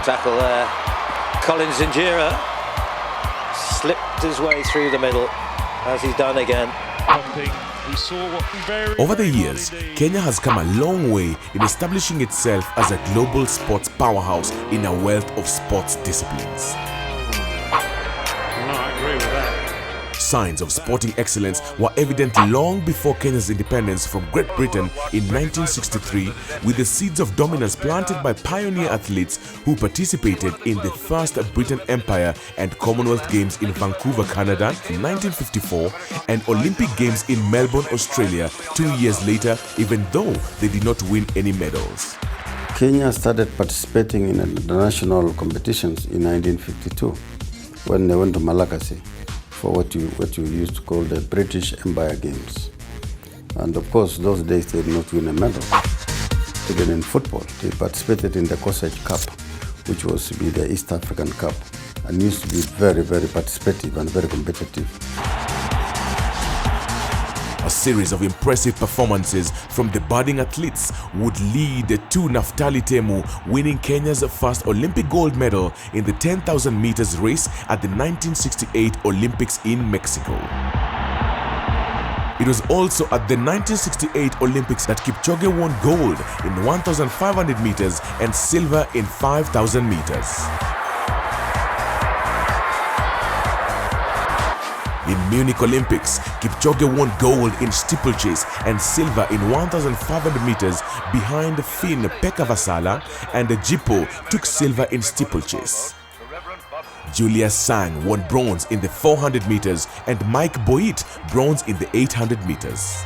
tackle there. Collins Injera slipped his way through the middle, as he's done again. Over the years, Kenya has come a long way in establishing itself as a global sports powerhouse in a wealth of sports disciplines. I agree with that. Signs of sporting excellence were evident long before Kenya's independence from Great Britain in 1963, with the seeds of dominance planted by pioneer athletes who participated in the first Britain Empire and Commonwealth Games in Vancouver, Canada in 1954 and Olympic Games in Melbourne, Australia 2 years later, even though they did not win any medals. Kenya started participating in international competitions in 1952 when they went to Malagasy for what you used to call the British Empire Games. And of course, those days they did not win a medal. Even in football, they participated in the Kosach Cup, which was to be the East African Cup, and used to be very, very participative and very competitive. A series of impressive performances from the budding athletes would lead to Naftali Temu winning Kenya's first Olympic gold medal in the 10,000 meters race at the 1968 Olympics in Mexico. It was also at the 1968 Olympics that Kipchoge won gold in 1,500 meters and silver in 5,000 meters. In Munich Olympics, Kipchoge won gold in steeplechase and silver in 1,500 meters behind Finn Pekka Vasala, and Jippo took silver in steeplechase. Julius Sang won bronze in the 400 meters and Mike Boit bronze in the 800 meters.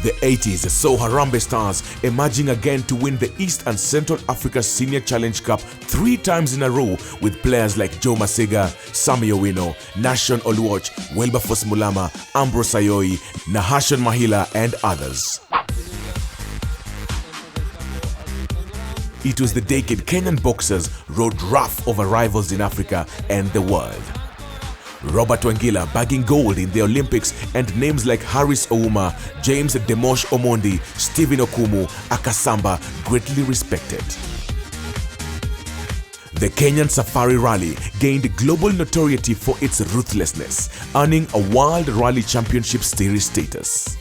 The 80s saw Harambee Stars emerging again to win the East and Central Africa Senior Challenge Cup 3 times in a row with players like Joe Masega, Sammy Owino, Nashon Oluoch, Wilberforce Mulama, Ambrose Ayoi, Nahashon Mahila and others. It was the decade Kenyan boxers rode rough over rivals in Africa and the world. Robert Wangila bagging gold in the Olympics and names like Harris Ouma, James Demosh Omondi, Stephen Okumu, Akasamba greatly respected. The Kenyan Safari Rally gained global notoriety for its ruthlessness, earning a World Rally Championship Series status.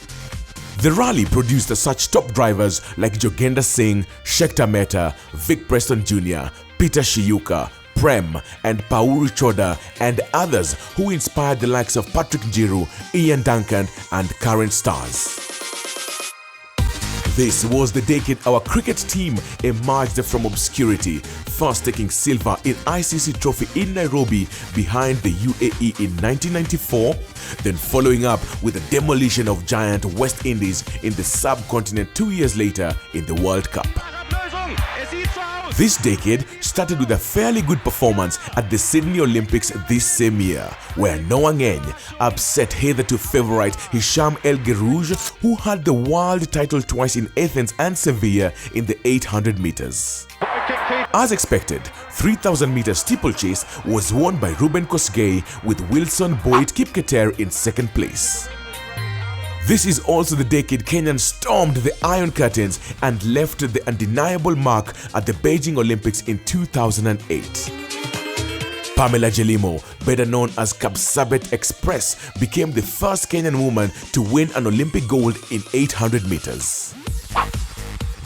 The rally produced such top drivers like Jogenda Singh, Shekta Mehta, Vic Preston Jr., Peter Shiyuka, Prem and Pauru Choda and others who inspired the likes of Patrick Njiru, Ian Duncan and current stars. This was the decade our cricket team emerged from obscurity, first taking silver in ICC Trophy in Nairobi behind the UAE in 1994, then following up with the demolition of giant West Indies in the subcontinent 2 years later in the World Cup. This decade started with a fairly good performance at the Sydney Olympics this same year, where Noah Ngeny upset hitherto favourite Hisham El Gerouj, who had the world title twice in Athens and Sevilla in the 800 meters. As expected, 3,000 meter steeplechase was won by Ruben Kosgei with Wilson Boyd Kipketer in second place. This is also the decade Kenyans stormed the Iron Curtains and left the undeniable mark at the Beijing Olympics in 2008. Pamela Jelimo, better known as Kapsabet Express, became the first Kenyan woman to win an Olympic gold in 800 meters.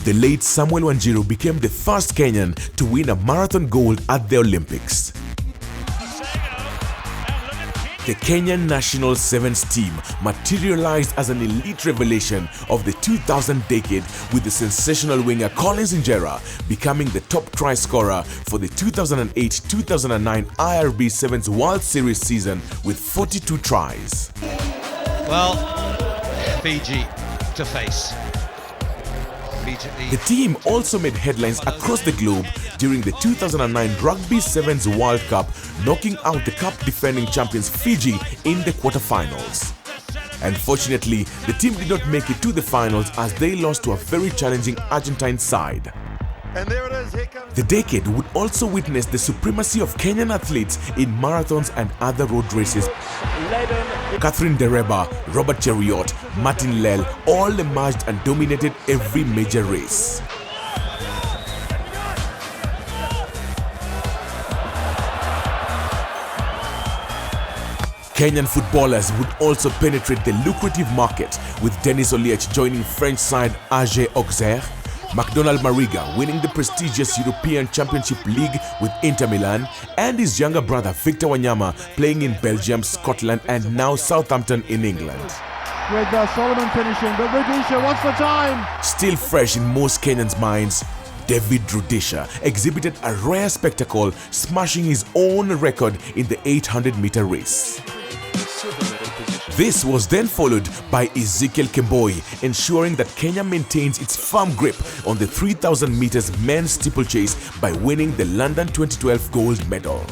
The late Samuel Wanjiru became the first Kenyan to win a marathon gold at the Olympics. The Kenyan national sevens team materialized as an elite revelation of the 2000 decade, with the sensational winger Collins Injera becoming the top try scorer for the 2008-2009 IRB Sevens World Series season with 42 tries. Well, Fiji to face. The team also made headlines across the globe during the 2009 Rugby Sevens World Cup, knocking out the cup defending champions Fiji in the quarterfinals. Unfortunately, the team did not make it to the finals as they lost to a very challenging Argentine side. And there it is, here comes. The decade would also witness the supremacy of Kenyan athletes in marathons and other road races. Catherine Dereba, Robert Cheriot, Martin Lell all emerged and dominated every major race. Kenyan footballers would also penetrate the lucrative market, with Denis Oliech joining French side AG Auxerre, McDonald Mariga winning the prestigious European Championship League with Inter Milan, and his younger brother Victor Wanyama playing in Belgium, Scotland and now Southampton in England. With Solomon finishing, but Rudisha, what's the time? Still fresh in most Kenyans' minds, David Rudisha exhibited a rare spectacle, smashing his own record in the 800-meter race. This was then followed by Ezekiel Kemboi, ensuring that Kenya maintains its firm grip on the 3,000 meters men's steeplechase by winning the London 2012 gold medal.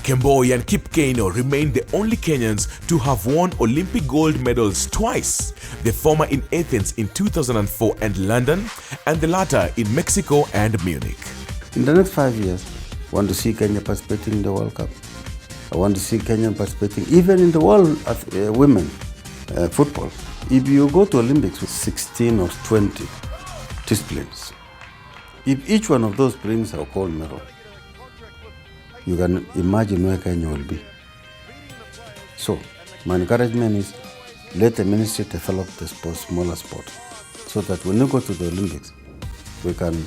Kemboi and Kip Keino remain the only Kenyans to have won Olympic gold medals twice, the former in Athens in 2004 and London, and the latter in Mexico and Munich. In the next 5 years, I want to see Kenya participating in the World Cup. I want to see Kenya participating even in the world of women football. If you go to Olympics with 16 or 20 disciplines, if each one of those brings a gold medal, you can imagine where Kenya will be. So, my encouragement is let the ministry develop the smaller sport, so that when you go to the Olympics, we can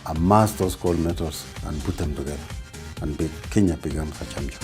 amass those gold medals and put them together, and Kenya becomes a champion.